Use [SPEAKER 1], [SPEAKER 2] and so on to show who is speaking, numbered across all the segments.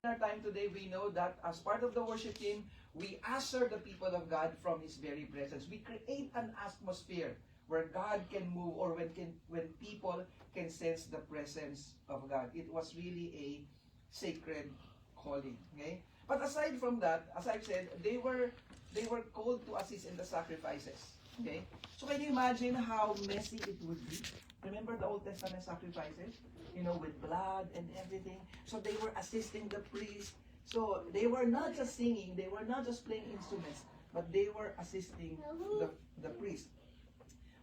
[SPEAKER 1] our time today, we know that as part of the worship team, we usher the people of God from His very presence. We create an atmosphere where God can move, or when people can sense the presence of God. It was really a sacred calling. Okay? But aside from that, as I've said, they were called to assist in the sacrifices. Okay? So can you imagine how messy it would be? Remember the Old Testament sacrifices? With blood and everything. So they were assisting the priest. So they were not just singing, they were not just playing instruments, but they were assisting the priest.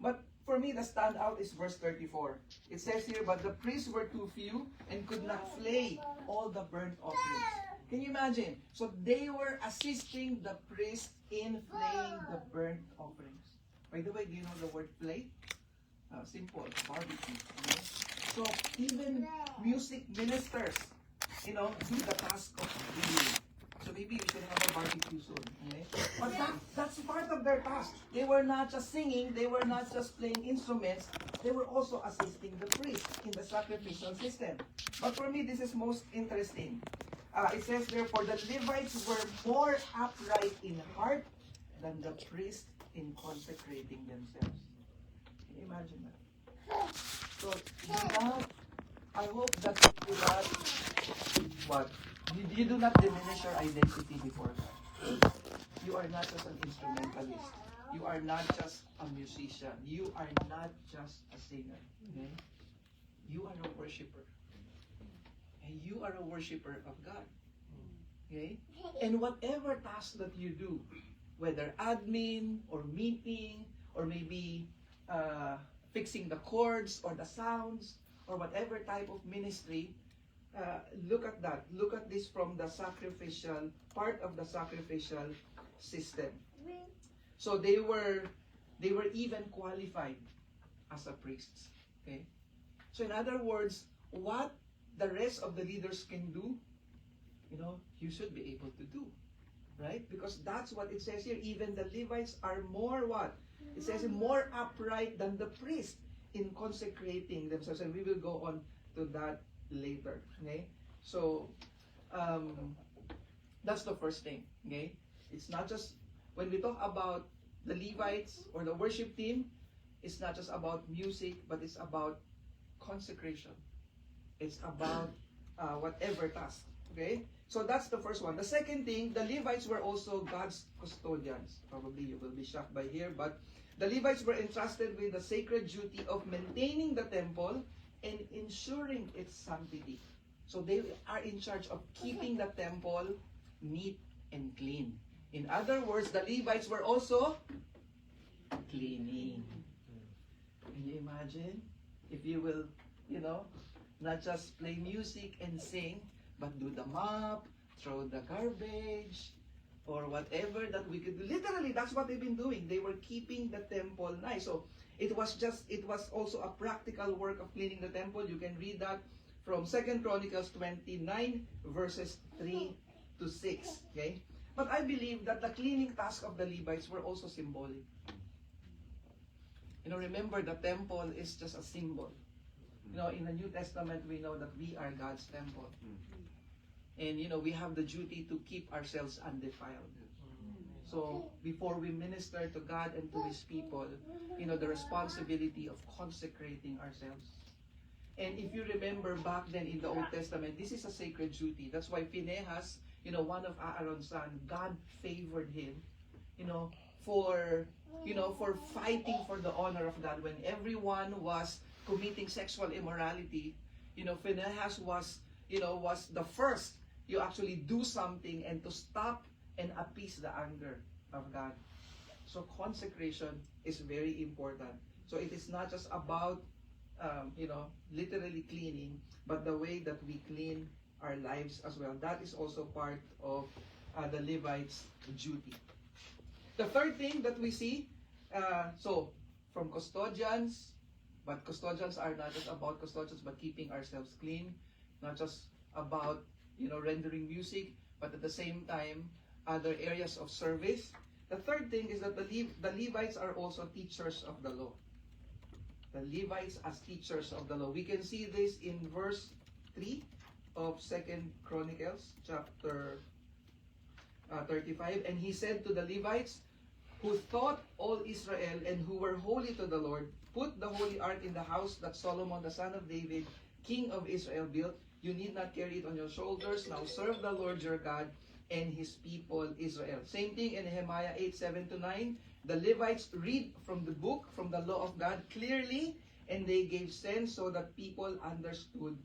[SPEAKER 1] But for me, the standout is verse 34. It says here, but the priests were too few and could not flay all the burnt offerings. Can you imagine? So they were assisting the priest in flaying the burnt offerings. By the way, do you know the word flay? Simple, barbecue. So even music ministers, do the task of grilling. So maybe we should have a barbecue soon. Okay? But that's part of their task. They were not just singing, they were not just playing instruments, they were also assisting the priest in the sacrificial system. But for me, this is most interesting. It says, therefore, the Levites were more upright in heart than the priest in consecrating themselves. Can you imagine that? So, I hope that you not, what? You do not diminish your identity before God. You are not just an instrumentalist. You are not just a musician. You are not just a singer. Okay? You are a worshiper. And you are a worshiper of God. Okay? And whatever task that you do, whether admin or meeting or maybe fixing the chords or the sounds or whatever type of ministry, look at that. Look at this from the sacrificial, part of the sacrificial system. So they were even qualified as a priests. Okay? So in other words, what the rest of the leaders can do, you should be able to do. Right? Because that's what it says here. Even the Levites are more what? It says more upright than the priest in consecrating themselves. And we will go on to that later. Okay? So, that's the first thing. Okay? It's not just, when we talk about the Levites or the worship team, it's not just about music, but it's about consecration. It's about whatever task. Okay? So that's the first one. The second thing, the Levites were also God's custodians. Probably you will be shocked by here, but the Levites were entrusted with the sacred duty of maintaining the temple and ensuring its sanctity. So they are in charge of keeping the temple neat and clean. In other words, the Levites were also cleaning. Can you imagine? If you will, not just play music and sing, but do the mop, throw the garbage, or whatever that we could do. Literally, that's what they've been doing. They were keeping the temple nice. So it was also a practical work of cleaning the temple. You can read that from 2 Chronicles 29, verses 3 to 6. Okay? But I believe that the cleaning task of the Levites were also symbolic. Remember, the temple is just a symbol. In the New Testament, we know that we are God's temple. And, we have the duty to keep ourselves undefiled. So, before we minister to God and to His people, the responsibility of consecrating ourselves. And if you remember back then in the Old Testament, this is a sacred duty. That's why Phinehas, one of Aaron's sons, God favored him, for fighting for the honor of God. When everyone was committing sexual immorality, Phinehas was the first you actually do something and to stop and appease the anger of God. So consecration is very important. So it is not just about, literally cleaning, but the way that we clean our lives as well. That is also part of the Levites' duty. The third thing that we see, so from custodians, but custodians are not just about custodians, but keeping ourselves clean, not just about, rendering music, but at the same time, other areas of service. The third thing is that the Levites are also teachers of the law. The Levites as teachers of the law. We can see this in verse 3. of 2nd Chronicles, chapter 35. And he said to the Levites, who taught all Israel and who were holy to the Lord, put the holy ark in the house that Solomon the son of David, king of Israel, built. You need not carry it on your shoulders. Now serve the Lord your God and his people Israel. Same thing in Nehemiah 8:7-9. The Levites read from the book, from the law of God clearly, and they gave sense so that people understood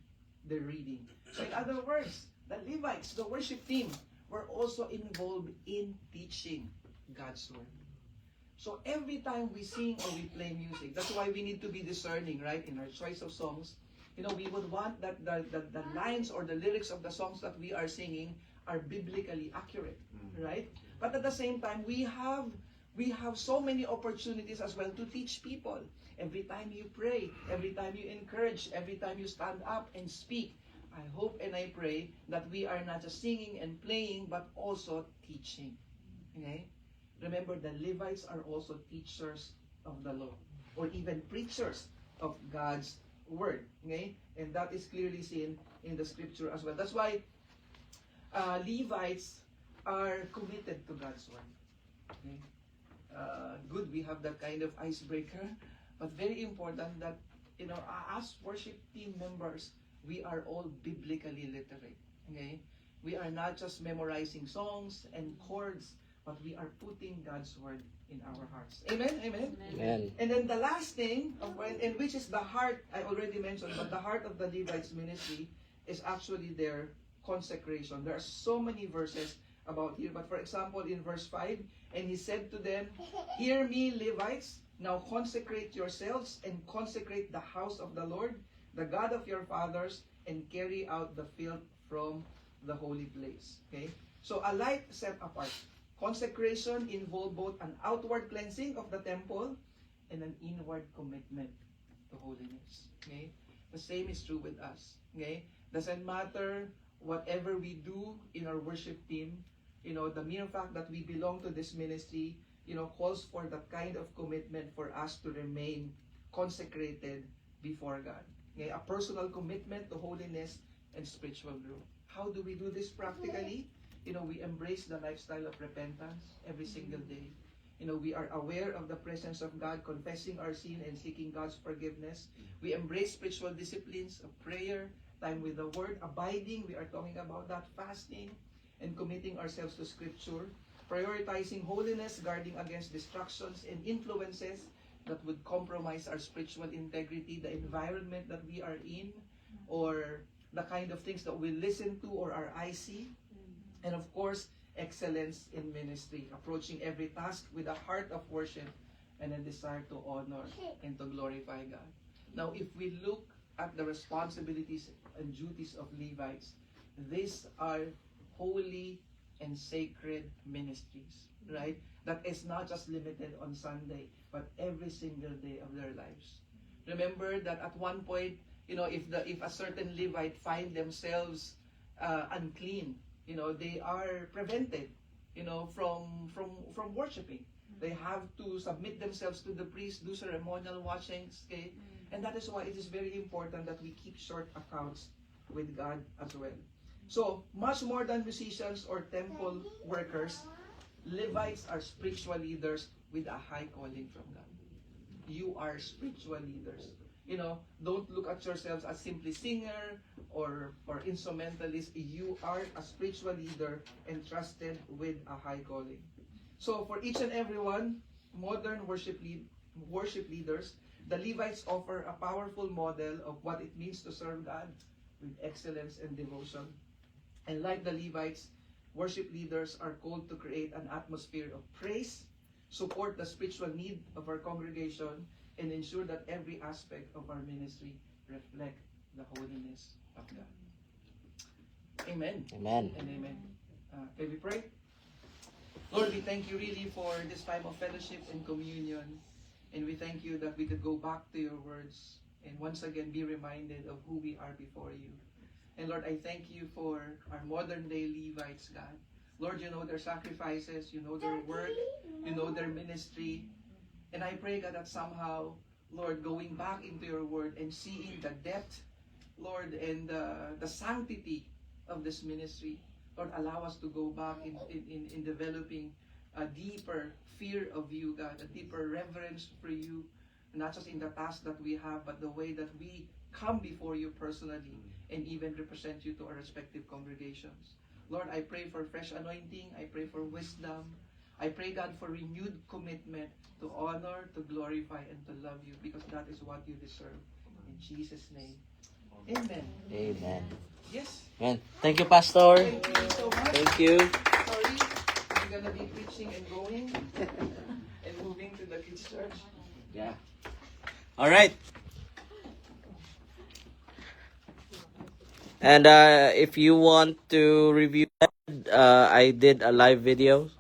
[SPEAKER 1] the reading. So in other words, the Levites, the worship team, were also involved in teaching God's word. So every time we sing or we play music, that's why we need to be discerning, right? In our choice of songs, we would want that the lines or the lyrics of the songs that we are singing are biblically accurate, right? But at the same time, we have so many opportunities as well to teach people. Every time you pray, every time you encourage, every time you stand up and speak, I hope and I pray that we are not just singing and playing, but also teaching. Okay? Remember, the Levites are also teachers of the law, or even preachers of God's word. Okay? And that is clearly seen in the scripture as well. That's why Levites are committed to God's word. Okay? Good, we have that kind of icebreaker, but very important that, as worship team members, we are all biblically literate. Okay? We are not just memorizing songs and chords, but we are putting God's word in our hearts. Amen? Amen?
[SPEAKER 2] Amen.
[SPEAKER 1] And then the last thing, and which is the heart, I already mentioned, but the heart of the Levites ministry is actually their consecration. There are so many verses about here, but for example, in verse 5, and he said to them, hear me, Levites, now consecrate yourselves and consecrate the house of the Lord, the God of your fathers, and carry out the filth from the holy place. Okay? So a life set apart. Consecration involved both an outward cleansing of the temple and an inward commitment to holiness. Okay? The same is true with us. Okay? Doesn't matter whatever we do in our worship team, the mere fact that we belong to this ministry, calls for that kind of commitment for us to remain consecrated before God. Okay? A personal commitment to holiness and spiritual growth. How do we do this practically? We embrace the lifestyle of repentance every single day. We are aware of the presence of God, confessing our sin and seeking God's forgiveness. We embrace spiritual disciplines of prayer, time with the Word, abiding. We are talking about that, fasting, and committing ourselves to Scripture. Prioritizing holiness, guarding against distractions and influences that would compromise our spiritual integrity, the environment that we are in, or the kind of things that we listen to or our eyes see. And of course, excellence in ministry, approaching every task with a heart of worship and a desire to honor and to glorify God. Now, if we look at the responsibilities and duties of Levites, these are holy and sacred ministries, right? That is not just limited on Sunday, but every single day of their lives. Remember that at one point, if a certain Levite find themselves unclean, they are prevented, from worshiping. They have to submit themselves to the priest, do ceremonial washings, okay? And that is why it is very important that we keep short accounts with God as well. So, much more than musicians or temple workers, Levites are spiritual leaders with a high calling from God. You are spiritual leaders. Don't look at yourselves as simply singer or instrumentalist. You are a spiritual leader entrusted with a high calling. So for each and every one, modern worship leaders, the Levites offer a powerful model of what it means to serve God with excellence and devotion. And like the Levites, worship leaders are called to create an atmosphere of praise, support the spiritual need of our congregation, and ensure that every aspect of our ministry reflect the holiness of God. Amen.
[SPEAKER 2] Amen.
[SPEAKER 1] And amen. Can we pray? Lord, we thank you really for this time of fellowship and communion. And we thank you that we could go back to your words and once again be reminded of who we are before you. And Lord, I thank you for our modern day Levites, God. Lord, you know their sacrifices, you know their work, you know their ministry. And I pray, God, that somehow, Lord, going back into your word and seeing the depth Lord, and the sanctity of this ministry. Lord, allow us to go back in developing a deeper fear of you, God, a deeper reverence for you, not just in the task that we have, but the way that we come before you personally and even represent you to our respective congregations. Lord, I pray for fresh anointing. I pray for wisdom. I pray, God, for renewed commitment to honor, to glorify, and to love you, because that is what you deserve. In Jesus' name. Amen.
[SPEAKER 2] Amen.
[SPEAKER 1] Yes.
[SPEAKER 2] Amen. Thank you, Pastor.
[SPEAKER 1] Thank you so much.
[SPEAKER 2] Thank you.
[SPEAKER 1] Sorry, I'm gonna be preaching and going and moving to the kids' church.
[SPEAKER 2] Yeah. All right. And if you want to review that, I did a live video